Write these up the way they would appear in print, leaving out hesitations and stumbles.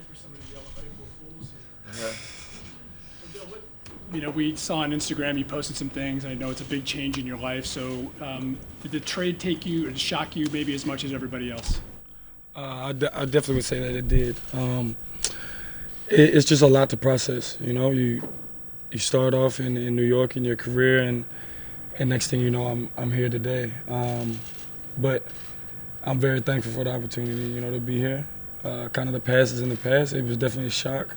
for somebody to yell at April Fools here. Odell, we saw on Instagram you posted some things. I know it's a big change in your life. So did the trade take you or shock you maybe as much as everybody else? I definitely would say that it did. It's just a lot to process. You start off in New York in your career, and next thing you know, I'm here today. But I'm very thankful for the opportunity, to be here. Kind of the past is in the past. It was definitely a shock.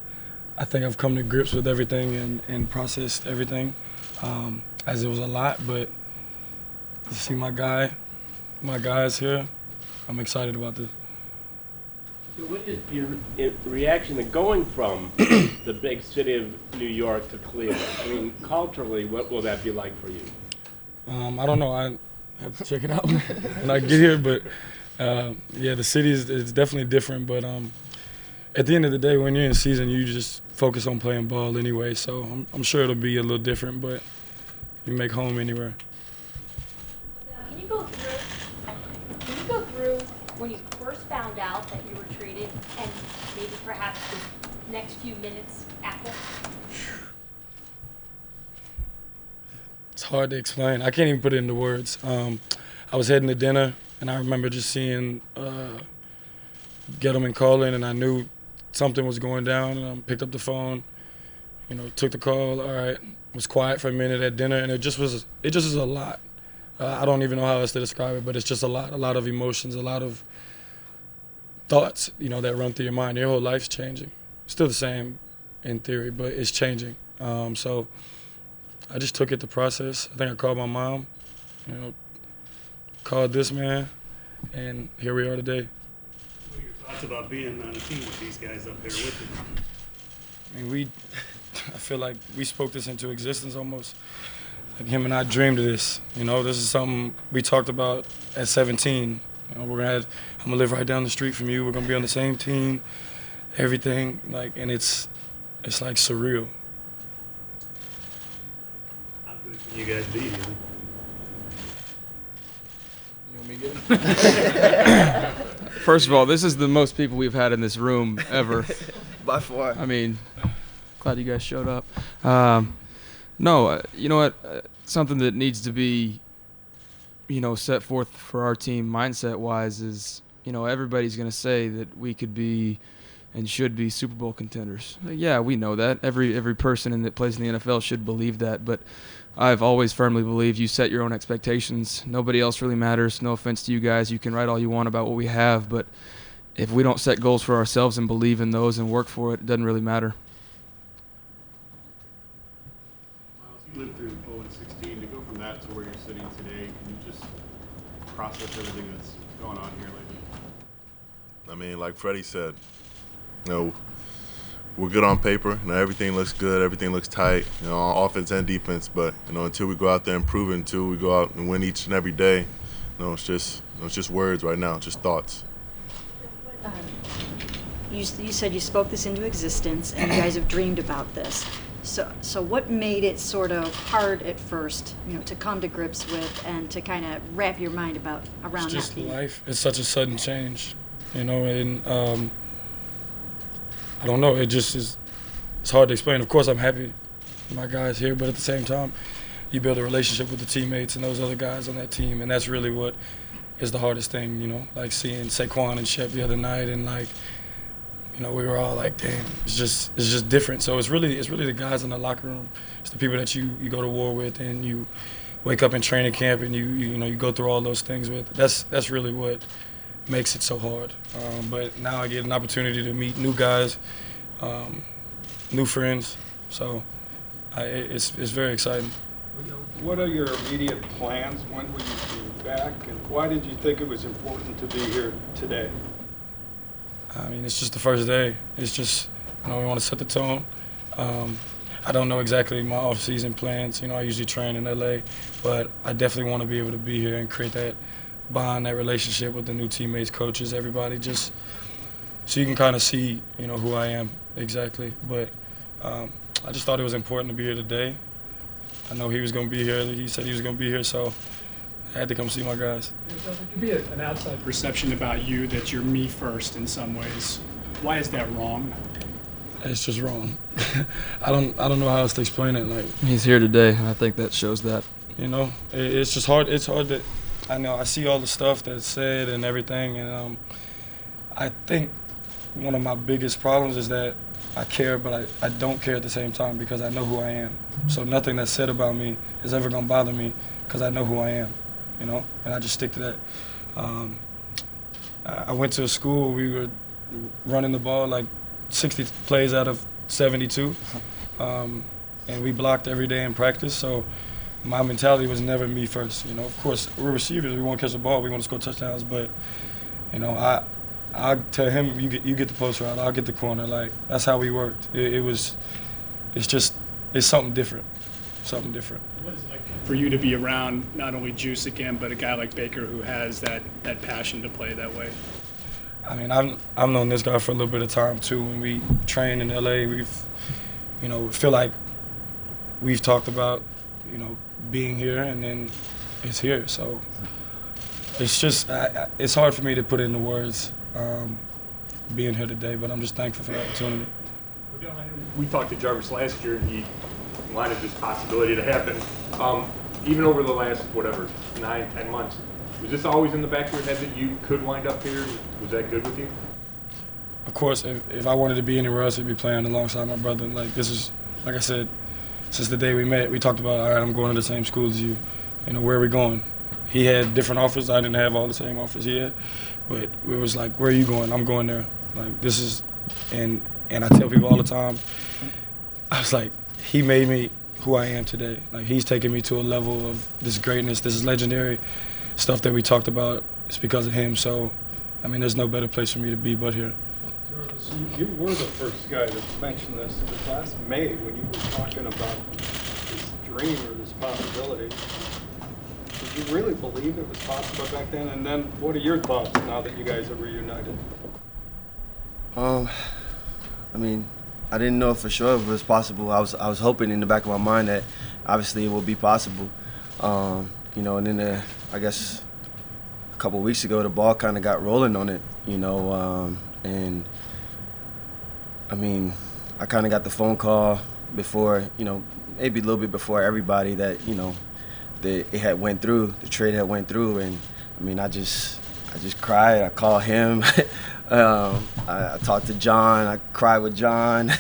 I think I've come to grips with everything and processed everything, as it was a lot. But to see my guys here, I'm excited about this. So what is your reaction to going from the big city of New York to Cleveland? I mean, culturally, what will that be like for you? I don't know. I have to check it out when I get here. But, the city is definitely different. But at the end of the day, when you're in season, you just focus on playing ball anyway. So I'm sure it'll be a little different, but you make home anywhere. Can you go through when you first found out that you were traded and maybe perhaps the next few minutes after? It's hard to explain. I can't even put it into words. I was heading to dinner, and I remember just seeing Gettleman calling, and I knew something was going down, and I picked up the phone, took the call. All right, was quiet for a minute at dinner, and it just is a lot. I don't even know how else to describe it, but it's just a lot of emotions, a lot of thoughts, that run through your mind. Your whole life's changing. Still the same in theory, but it's changing. So I just took it to process. I think I called my mom, called this man, and here we are today. What are your thoughts about being on a team with these guys up there with you? I mean, I feel like we spoke this into existence almost. Like him and I dreamed of this. This is something we talked about at 17. I'm gonna live right down the street from you. We're gonna be on the same team, everything. And it's like surreal. How good can you guys be? You want me to get it? First of all, this is the most people we've had in this room ever. By far. I mean, glad you guys showed up. No, you know what? Something that needs to be, set forth for our team mindset-wise is, everybody's going to say that we could be and should be Super Bowl contenders. Yeah, we know that. Every person that plays in the NFL should believe that. But I've always firmly believed you set your own expectations. Nobody else really matters. No offense to you guys. You can write all you want about what we have. But if we don't set goals for ourselves and believe in those and work for it, it doesn't really matter. You lived through 0-16. To go from that to where you're sitting today, can you just process everything that's going on here lately? I mean, like Freddie said, we're good on paper. Everything looks good. Everything looks tight, on offense and defense. But, until we go out there and prove it, until we go out and win each and every day, it's just words right now, just thoughts. You said you spoke this into existence, and you guys have dreamed about this. So what made it sort of hard at first, to come to grips with and to kind of wrap your mind around that? It's just life. It's such a sudden change, and I don't know. It just is. It's hard to explain. Of course, I'm happy my guys here, but at the same time, you build a relationship with the teammates and those other guys on that team, and that's really what is the hardest thing. Like seeing Saquon and Shep the other night, and we were all like, damn, it's just different. So it's really the guys in the locker room. It's the people that you go to war with, and you wake up in training camp, and you go through all those things with. That's really what makes it so hard. But now I get an opportunity to meet new guys, new friends. So it's very exciting. What are your immediate plans? When will you be back, and why did you think it was important to be here today? I mean, it's just the first day. It's just, we want to set the tone. I don't know exactly my off-season plans. I usually train in LA, but I definitely want to be able to be here and create that bond, that relationship with the new teammates, coaches, everybody, just so you can kind of see, who I am exactly. But I just thought it was important to be here today. I know he was going to be here. He said he was going to be here, so I had to come see my guys. There could be an outside perception about you that you're me first in some ways. Why is that wrong? It's just wrong. I don't know how else to explain it. Like, He's here today, and I think that shows that. you know, it's just hard. It's hard that I see all the stuff that's said and everything, and I think one of my biggest problems is that I care, but I don't care at the same time because I know who I am. So nothing that's said about me is ever gonna bother me because I know who I am, you know, and I just stick to that. I went to a school where we were running the ball like 60 plays out of 72, and we blocked every day in practice. So my mentality was never me first. You know, of course, we're receivers. We want to catch the ball. We want to score touchdowns. But, you know, I tell him, you get the post route. I'll get the corner. Like, that's how we worked. It's something different. Something different. What is it like for you to be around not only Juice again, but a guy like Baker who has that passion to play that way? I mean, I've known this guy for a little bit of time too. When we train in LA, feel like we've talked about, you know, being here, and then it's here. So it's just it's hard for me to put into words being here today, but I'm just thankful for the opportunity. We talked to Jarvis last year, and he wanted this possibility to happen. Even over the last, 9-10 months, was this always in the back of your head that you could wind up here? Was that good with you? Of course, if I wanted to be anywhere else, I'd be playing alongside my brother. Like, this is, like I said, since the day we met, we talked about, all right, I'm going to the same school as you. You know, where are we going? He had different offers. I didn't have all the same offers he had. But it was like, where are you going? I'm going there. Like, this is, and I tell people all the time, I was like, he made me who I am today. Like, he's taken me to a level of this greatness, this legendary stuff that we talked about. It's because of him. So, I mean, there's no better place for me to be but here. Jarvis, you were the first guy to mention this. It was last May when you were talking about this dream or this possibility. Did you really believe it was possible back then? And then what are your thoughts now that you guys are reunited? I mean, I didn't know for sure if it was possible. I was hoping in the back of my mind that obviously it would be possible. You know, and then I guess a couple of weeks ago the ball kind of got rolling on it. You know, and I mean, I kind of got the phone call before, you know, maybe a little bit before everybody that, you know, it had went through, the trade had went through, and I mean, I just cried. I called him. I talked to John. I cried with John.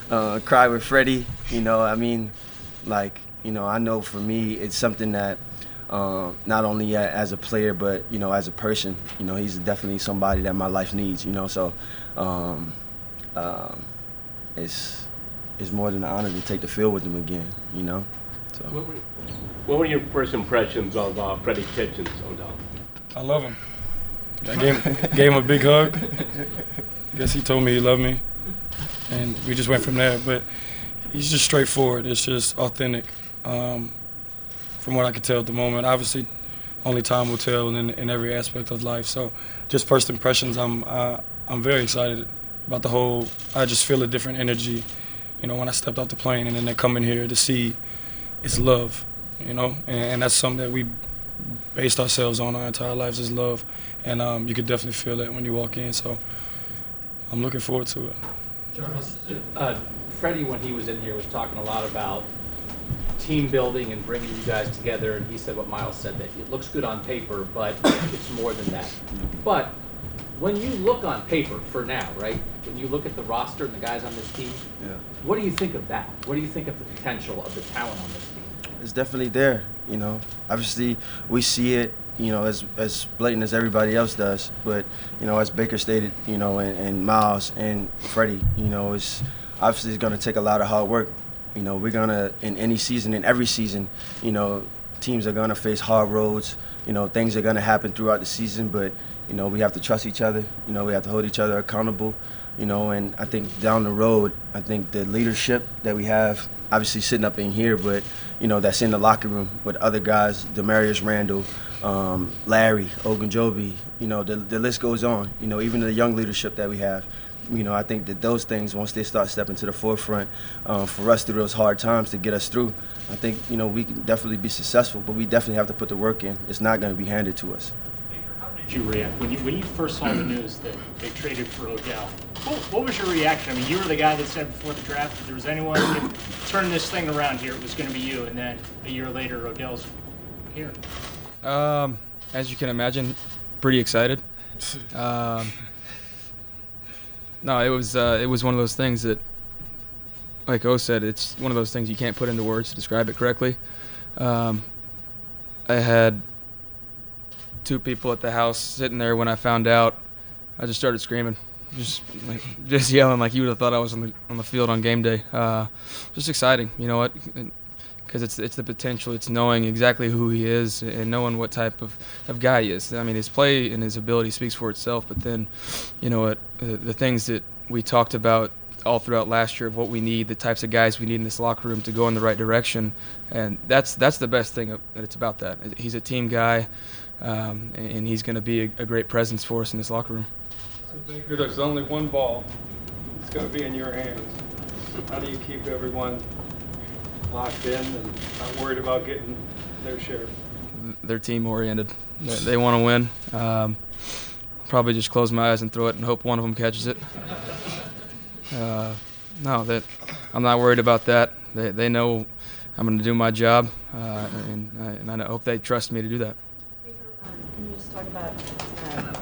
Cried with Freddie. You know, I mean, like, you know, I know for me it's something that not only as a player but, you know, as a person, you know, he's definitely somebody that my life needs. You know, so it's more than an honor to take the field with him again. You know, so. What were your first impressions of Freddie Kitchens, Odell? I love him. I gave him a big hug. I guess he told me he loved me, and we just went from there. But he's just straightforward. It's just authentic, from what I could tell at the moment. Obviously, only time will tell in every aspect of life. So, just first impressions, I'm very excited about the whole. I just feel a different energy, you know, when I stepped off the plane, and then they come in here to see it's love, you know, and that's something that we based ourselves on our entire lives is love, and you could definitely feel that when you walk in. So I'm looking forward to it. Jarvis, Freddie, when he was in here, was talking a lot about team building and bringing you guys together, and he said what Myles said, that it looks good on paper, but it's more than that. But when you look on paper for now, right, when you look at the roster and the guys on this team, what do you think of that? What do you think of the potential of the talent on this team? It's definitely there, you know. Obviously, we see it, you know, as blatant as everybody else does. But, you know, as Baker stated, you know, and Myles and Freddie, you know, it's going to take a lot of hard work. You know, we're going to, in any season, in every season, you know, teams are going to face hard roads. You know, things are going to happen throughout the season. But, you know, we have to trust each other. You know, we have to hold each other accountable. You know, and I think down the road, I think the leadership that we have, obviously sitting up in here, but, you know, that's in the locker room with other guys, Demarius Randall, Larry, Ogunjobi, you know, the list goes on. You know, even the young leadership that we have, you know, I think that those things, once they start stepping to the forefront for us through those hard times to get us through, I think, you know, we can definitely be successful, but we definitely have to put the work in. It's not going to be handed to us. Baker, how did did you react when you first saw the news that they traded for Odell? What was your reaction? I mean, you were the guy that said before the draft if there was anyone who could turn this thing around here, it was going to be you. And then a year later, Odell's here. As you can imagine, pretty excited. No, it was one of those things that, like O said, it's one of those things you can't put into words to describe it correctly. I had 2 people at the house sitting there when I found out. I just started screaming, just yelling like you would have thought I was on the field on game day. Just exciting, you know what? Because it's the potential. It's knowing exactly who he is and knowing what type of guy he is. I mean, his play and his ability speaks for itself. But then, you know what? The things that we talked about all throughout last year of what we need, the types of guys we need in this locker room to go in the right direction, and that's the best thing that it's about that. He's a team guy, and he's going to be a great presence for us in this locker room. So Baker, there's only one ball. It's going to be in your hands. How do you keep everyone locked in and not worried about getting their share? They're team-oriented. They want to win. Probably just close my eyes and throw it and hope one of them catches it. No, I'm not worried about that. They know I'm going to do my job, and I hope they trust me to do that. Can you just talk about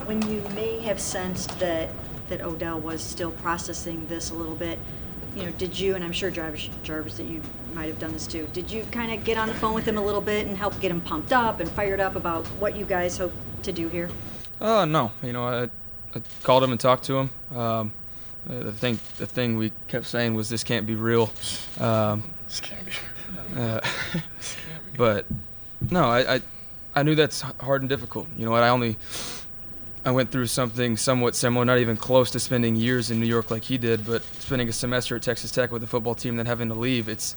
when you may have sensed that Odell was still processing this a little bit, you know, did you, and I'm sure Jarvis that you might have done this too, did you kind of get on the phone with him a little bit and help get him pumped up and fired up about what you guys hope to do here? No. You know, I called him and talked to him. The thing we kept saying was this can't be real. This can't be real. But no, I knew that's hard and difficult. You know what? I went through something somewhat similar, not even close to spending years in New York like he did, but spending a semester at Texas Tech with the football team, then having to leave. He's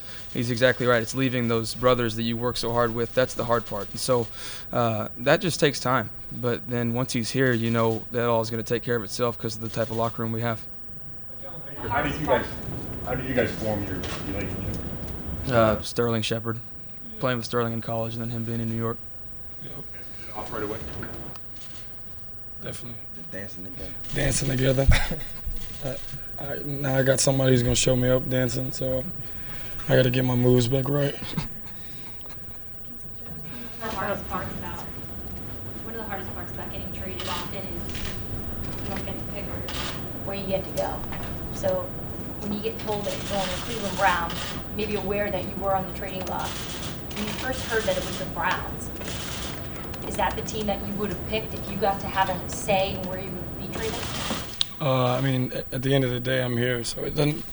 exactly right. It's leaving those brothers that you work so hard with. That's the hard part. And so that just takes time. But then once he's here, you know that all is going to take care of itself because of the type of locker room we have. How did you guys form your relationship? Sterling Shepard, playing with Sterling in college, and then him being in New York. Yep. Off right away. Definitely. Dancing together. Dancing together. Now I got somebody who's gonna show me up dancing, so I got to get my moves back right. One of the hardest parts about getting traded often is you don't get to pick where you get to go. So when you get told that you're going to Cleveland Browns, maybe aware that you were on the trading block, when you first heard that it was the Browns, is that the team that you would have picked if you got to have a say in where you would be traded? I mean, at the end of the day, I'm here, so it doesn't,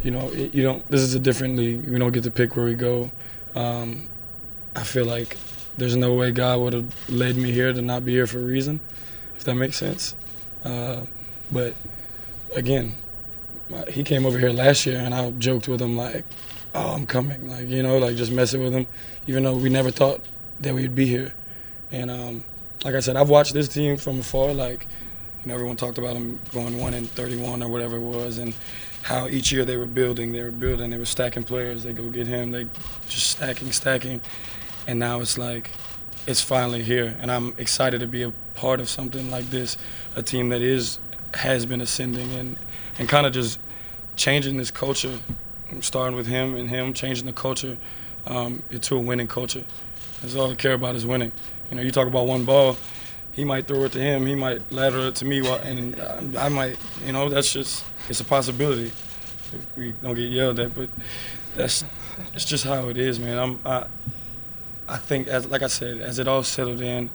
you know, you don't. This is a different league. We don't get to pick where we go. I feel like there's no way God would have led me here to not be here for a reason, if that makes sense. But again, he came over here last year, and I joked with him like, "Oh, I'm coming," like, you know, like just messing with him, even though we never thought that we'd be here. And like I said, I've watched this team from afar. Like, you know, everyone talked about them going 1-31 or whatever it was, and how each year they were building, they were stacking players. They go get him, they just stacking, and now it's like it's finally here, and I'm excited to be a part of something like this, a team that has been ascending and kind of just changing this culture, starting with him, changing the culture into a winning culture. That's all I care about is winning. You know, you talk about one ball, he might throw it to him, he might lateral it to me, and I might, you know, that's just, it's a possibility if we don't get yelled at, but it's just how it is, man. I think, like I said, as it all settled in,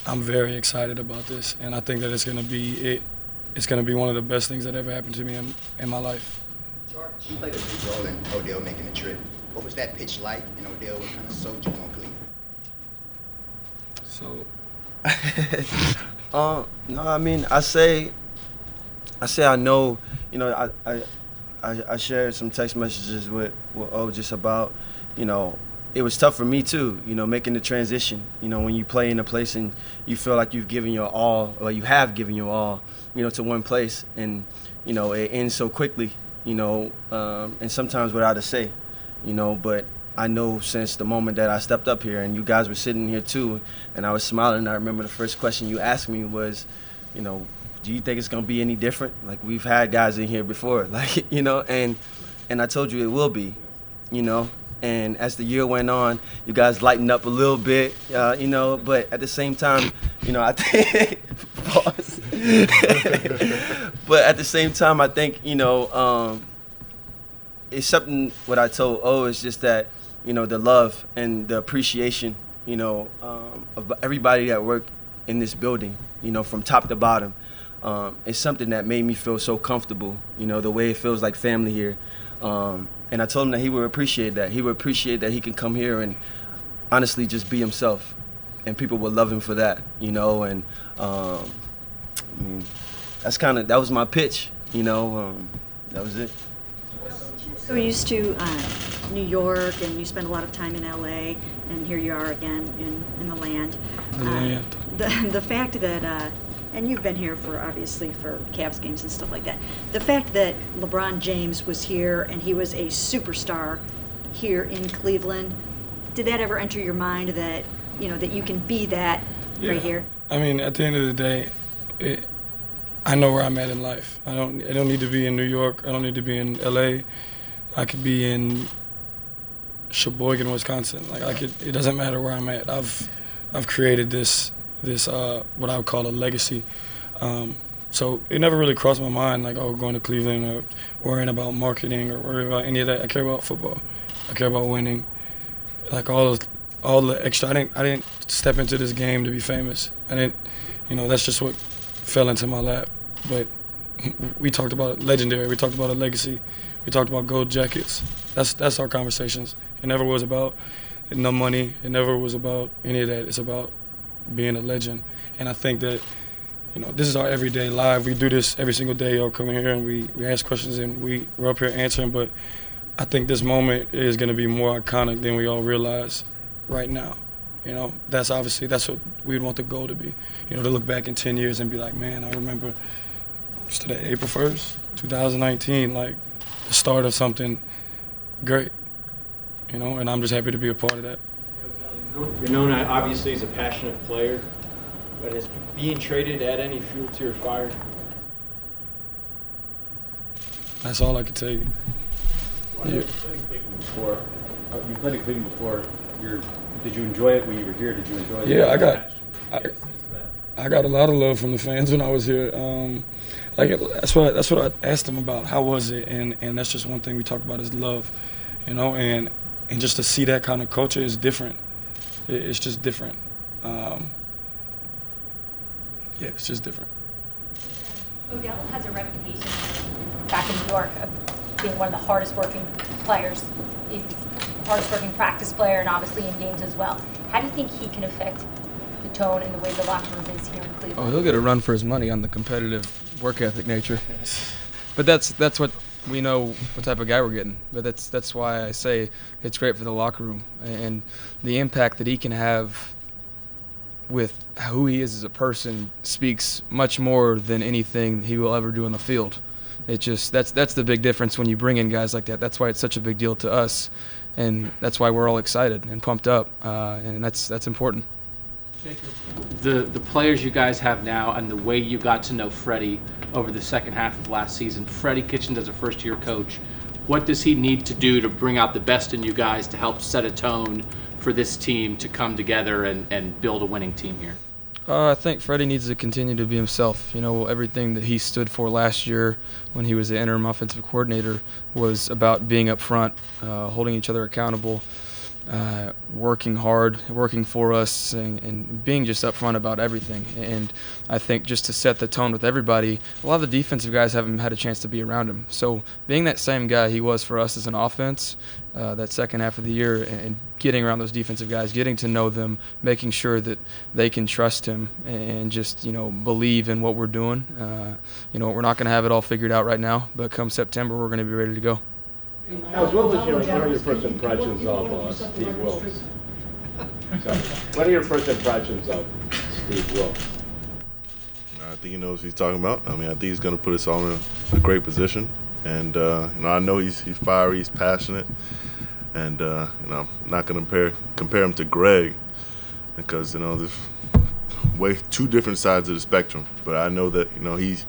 I'm very excited about this, and I think that it's going to be one of the best things that ever happened to me in my life. Jarvis, you played a big role in Odell making the trip. What was that pitch like? And Odell, what kind of sold you on Cleveland? So, no, I mean, I say I know, you know, I shared some text messages with just about, you know, it was tough for me too, you know, making the transition, you know, when you play in a place and you feel like you've given your all, or you have given your all, you know, to one place, and, you know, it ends so quickly, you know, and sometimes without a say, you know, but I know since the moment that I stepped up here, and you guys were sitting here too, and I was smiling. I remember the first question you asked me was, you know, do you think it's gonna be any different? Like, we've had guys in here before, like, you know, and I told you it will be, you know. And as the year went on, you guys lightened up a little bit, you know, but at the same time, you know, I think, pause. But at the same time, I think, you know, it's something what I told is just that, you know, the love and the appreciation, you know, of everybody that worked in this building, you know, from top to bottom. It's something that made me feel so comfortable, you know, the way it feels like family here. And I told him that he would appreciate that. He would appreciate that he can come here and honestly just be himself. And people would love him for that, you know. And, I mean, that was my pitch, you know. That was it. So you're used to New York, and you spend a lot of time in LA, and here you are again in the land. The fact that, and you've been here for obviously for Cavs games and stuff like that. The fact that LeBron James was here and he was a superstar here in Cleveland, did that ever enter your mind that, you know, that you can be that right here? I mean, at the end of the day, I know where I'm at in life. I don't need to be in New York. I don't need to be in LA. I could be in Sheboygan, Wisconsin. It doesn't matter where I'm at. I've created this what I would call a legacy. So it never really crossed my mind, like, oh, going to Cleveland or worrying about marketing or worrying about any of that. I care about football. I care about winning. Like all the extra. I didn't step into this game to be famous. I didn't, you know, that's just what fell into my lap. But we talked about legendary. We talked about a legacy. We talked about gold jackets. That's our conversations. It never was about no money. It never was about any of that. It's about being a legend. And I think that, you know, this is our everyday life. We do this every single day. Y'all come in here and we ask questions and we're up here answering. But I think this moment is going to be more iconic than we all realize right now. You know, that's what we'd want the goal to be. You know, to look back in 10 years and be like, man, I remember what's today, April 1st, 2019, like the start of something great. You know, and I'm just happy to be a part of that. You're known obviously as a passionate player, but is being traded add any fuel to your fire? That's all I can tell you. You played in Cleveland before. Did you enjoy it when you were here? Did you enjoy it? Yeah, I got a lot of love from the fans when I was here. That's what I asked them about. How was it? And that's just one thing we talk about is love, you know. And just to see that kind of culture is different. It's just different. Yeah, it's just different. Odell has a reputation back in New York of being one of the hardest working players. He's the hardest working practice player and obviously in games as well. How do you think he can affect the tone and the way the locker room is here in Cleveland? Oh, he'll get a run for his money on the competitive work ethic nature. But that's what we know what type of guy we're getting. But that's why I say it's great for the locker room and the impact that he can have with who he is as a person speaks much more than anything he will ever do on the field. It just that's the big difference when you bring in guys like that. That's why it's such a big deal to us, and that's why we're all excited and pumped up, and that's important. The players you guys have now and the way you got to know Freddie over the second half of last season, Freddie Kitchens as a first-year coach, what does he need to do to bring out the best in you guys to help set a tone for this team to come together and build a winning team here? I think Freddie needs to continue to be himself. You know, everything that he stood for last year when he was the interim offensive coordinator was about being up front, holding each other accountable, working hard, working for us, and being just upfront about everything. And I think just to set the tone with everybody, a lot of the defensive guys haven't had a chance to be around him. So being that same guy he was for us as an offense, that second half of the year, and getting around those defensive guys, getting to know them, making sure that they can trust him and just, you know, believe in what we're doing. You know, we're not going to have it all figured out right now, but come September, we're going to be ready to go. Myles, what are your first impressions of Steve Wilks? What are your first impressions of Steve Wilks? I think he knows what he's talking about. I mean, I think he's going to put us all in a great position. And, you know, I know he's fiery, he's passionate. And I'm not going to compare him to Greg because there's two different sides of the spectrum. But I know that he's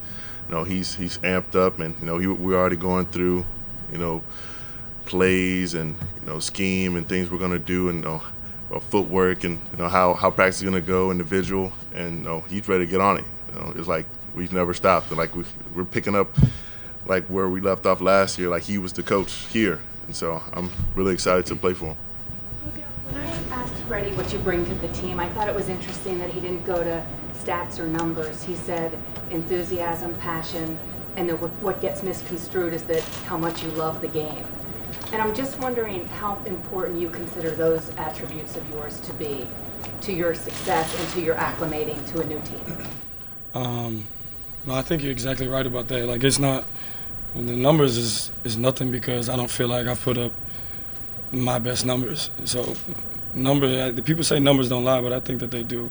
amped up, and we're already going through plays and scheme and things we're going to do, and footwork and how practice is going to go individual, and he's ready to get on it. It's like we've never stopped. Like we're picking up like where we left off last year. Like he was the coach here, and so I'm really excited to play for him. When I asked Freddie what you bring to the team, I thought it was interesting that he didn't go to stats or numbers. He said enthusiasm, passion, and what gets misconstrued is that how much you love the game. And I'm just wondering how important you consider those attributes of yours to be to your success and to your acclimating to a new team. No, I think you're exactly right about that. Like, it's not, the numbers is nothing because I don't feel like I've put up my best numbers. So the people say numbers don't lie, but I think that they do.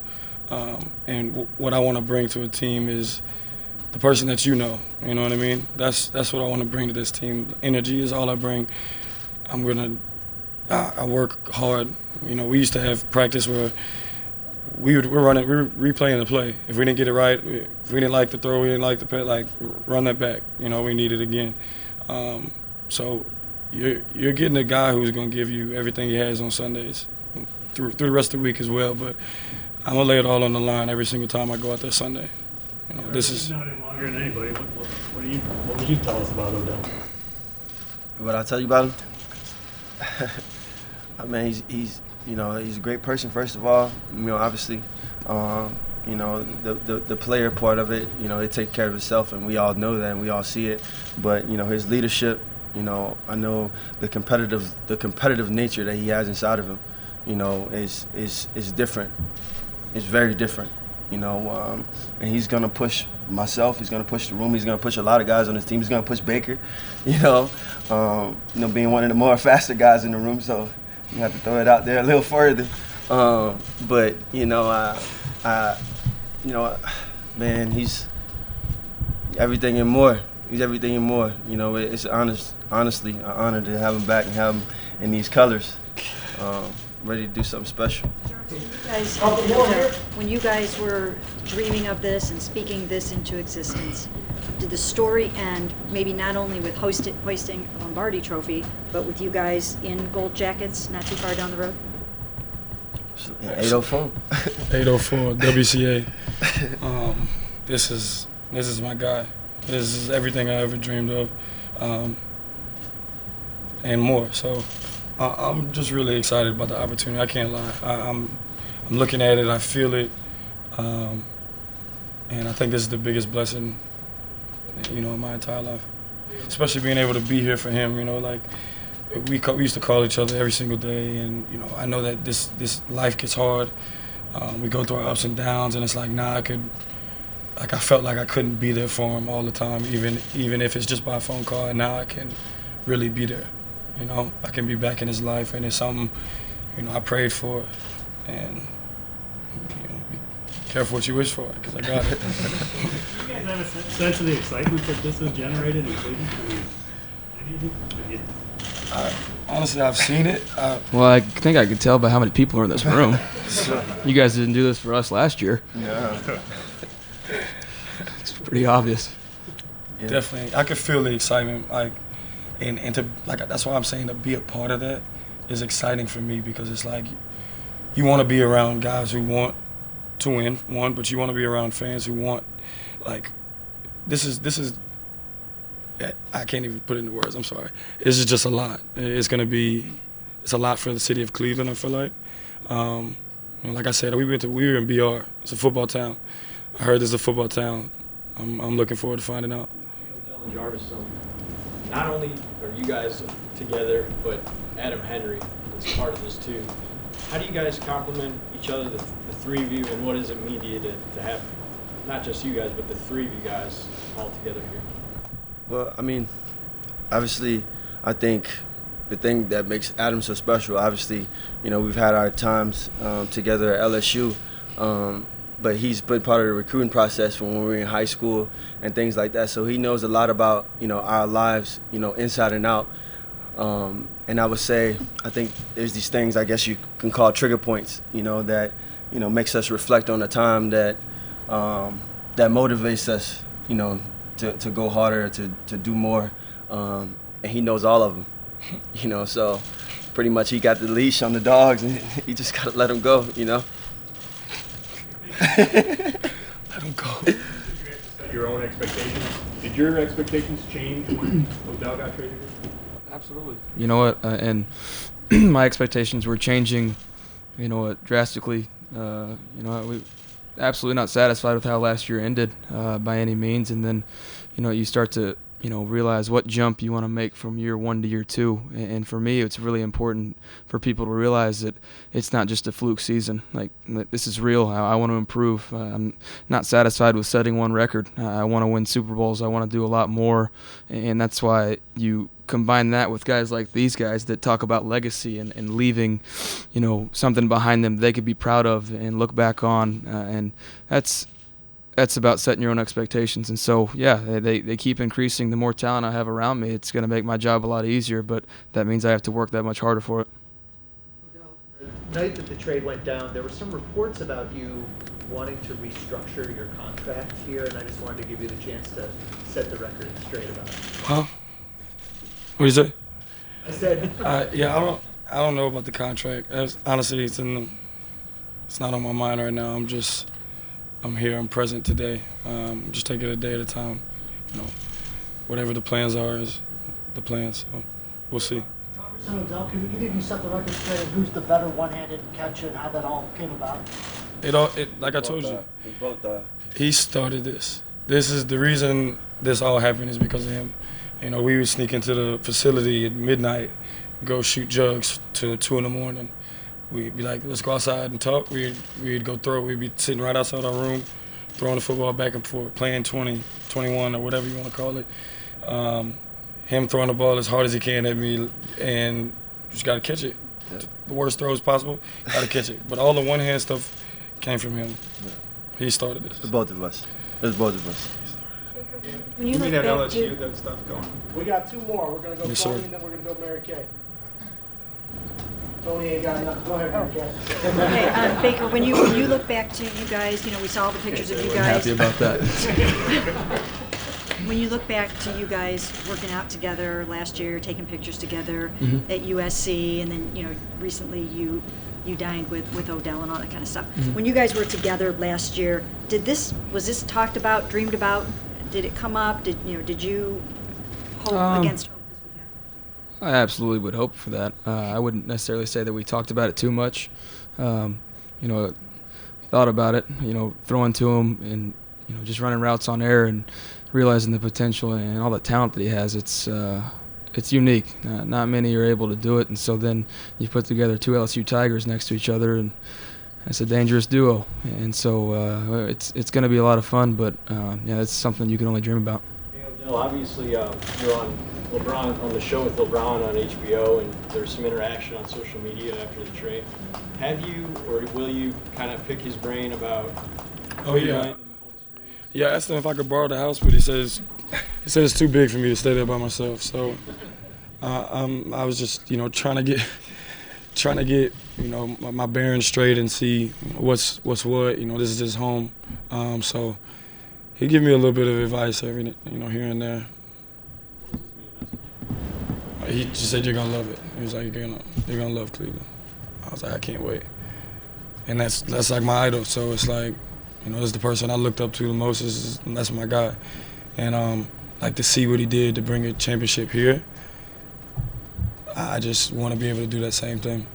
And what I want to bring to a team is the person that you know what I mean? That's what I want to bring to this team. Energy is all I bring. I work hard. We used to have practice where we're replaying the play. If we didn't get it right, if we didn't like the throw, we didn't like the pass, like run that back. We need it again. So you're getting a guy who's going to give you everything he has on Sundays through the rest of the week as well. But I'm going to lay it all on the line every single time I go out there Sunday. This is. You've known him longer than anybody. What would you tell us about Odell? What I tell you about him? I mean, he's a great person. First of all, obviously, the player part of it, it takes care of itself, and we all know that, and we all see it. But his leadership, I know the competitive nature that he has inside of him, is different. It's very different. And he's gonna push myself. He's gonna push the room. He's gonna push a lot of guys on his team. He's gonna push Baker. Being one of the more faster guys in the room, so you have to throw it out there a little further. But man, he's everything and more. He's everything and more. It's honestly an honor to have him back and have him in these colors, ready to do something special. When you guys were dreaming of this and speaking this into existence, did the story end maybe not only with hoisting a Lombardi trophy, but with you guys in gold jackets not too far down the road? 804. 804, WCA. This is my guy. This is everything I ever dreamed of, and more. So I'm just really excited about the opportunity. I can't lie. I'm looking at it. I feel it, and I think this is the biggest blessing, in my entire life. Especially being able to be here for him. Like we used to call each other every single day, and I know that this life gets hard. We go through our ups and downs, and it's like I felt like I couldn't be there for him all the time, even if it's just by a phone call. And now I can really be there. I can be back in his life, and it's something, I prayed for, and be careful what you wish for, because I got it. Do you guys have a sense of the excitement that this has generated in Cleveland? Honestly, I've seen it. Well, I think I could tell by how many people are in this room. You guys didn't do this for us last year. Yeah. It's pretty obvious. Yeah. Definitely, I could feel the excitement, and to that's why I'm saying to be a part of that is exciting for me, because it's like you want to be around guys who want to win, but you want to be around fans who want, this is I can't even put it into words. I'm sorry. This is just a lot. It's a lot for the city of Cleveland. I feel like, like I said, we were in BR. It's a football town. I heard this is a football town. I'm looking forward to finding out. Odell and Jarvis, not only are you guys together, but Adam Henry is part of this too. How do you guys complement each other, the three of you, and what does it mean to you to have not just you guys, but the three of you guys all together here? Well, I mean, obviously, I think the thing that makes Adam so special, obviously, we've had our times together at LSU, but he's been part of the recruiting process from when we were in high school and things like that. So he knows a lot about, our lives, inside and out. And I would say, I think there's these things I guess you can call trigger points, that, makes us reflect on the time that that motivates us, to go harder, to do more. And he knows all of them, so pretty much he got the leash on the dogs and you just got to let them go, Let them go. Did you have to set your own expectations? Did your expectations change when Odell got traded? Absolutely. You know what? And my expectations were changing, drastically. We absolutely not satisfied with how last year ended by any means. And then, you start to, realize what jump you want to make from year 1 to year 2. And for me, it's really important for people to realize that it's not just a fluke season. Like, this is real. I want to improve. I'm not satisfied with setting one record. I want to win Super Bowls. I want to do a lot more. And that's why you combine that with guys like these guys that talk about legacy and leaving, something behind them they could be proud of and look back on. And that's about setting your own expectations. And so, yeah, they keep increasing. The more talent I have around me, it's going to make my job a lot easier, but that means I have to work that much harder for it. The night that the trade went down, there were some reports about you wanting to restructure your contract here, and I just wanted to give you the chance to set the record straight about it. Huh? What do you say? I said... I don't know about the contract. Honestly, it's not on my mind right now. I'm here, I'm present today. Just take it a day at a time. Whatever the plans are is the plans, so we'll see. Jarvis and Odell, can either of you set the record straight of who's the better one-handed catcher and how that all came about? Like I told you, he started this. This is the reason this all happened is because of him. We would sneak into the facility at midnight, go shoot jugs till 2 in the morning. We'd be like, let's go outside and talk. We'd go throw. We'd be sitting right outside our room, throwing the football back and forth, playing 20, 21, or whatever you want to call it. Him throwing the ball as hard as he can at me, and just got to catch it. Yeah. The worst throws possible, got to catch it. But all the one-hand stuff came from him. Yeah. He started this. It's both of us. It's both of us. When you had LSU, that stuff going. We got 2 more. We're going to go Yes, Tony, sir. and then we're going to go Mary Kay. Tony ain't got enough. Go ahead, Mary Kay. Okay, Baker, when you look back to you guys, we saw all the pictures of you guys. Happy about that. When you look back to you guys working out together last year, taking pictures together at USC, and then recently you dined with Odell and all that kind of stuff. When you guys were together last year, was this talked about, dreamed about? Did it come up? Did you hope against hope this would happen? I absolutely would hope for that. I wouldn't necessarily say that we talked about it too much. Thought about it, throwing to him and just running routes on air and realizing the potential and all the talent that he has. It's unique. Not many are able to do it, and so then you put together 2 LSU Tigers next to each other, and it's a dangerous duo. And so it's going to be a lot of fun, but it's something you can only dream about. Hey, Odell, obviously you're on LeBron on the show with LeBron on HBO, and there's some interaction on social media after the trade. Have you, or will you, kind of pick his brain about? Oh yeah. Yeah, I asked him if I could borrow the house, but he says it's too big for me to stay there by myself. So I was just trying to get my bearings straight and see what's what. This is his home. So he give me a little bit of advice every here and there. He just said, you're gonna love it. He was like, you're gonna love Cleveland. I was like, I can't wait. And that's like my idol. So it's like, that's the person I looked up to the most. And that's my guy. And like to see what he did to bring a championship here. I just want to be able to do that same thing.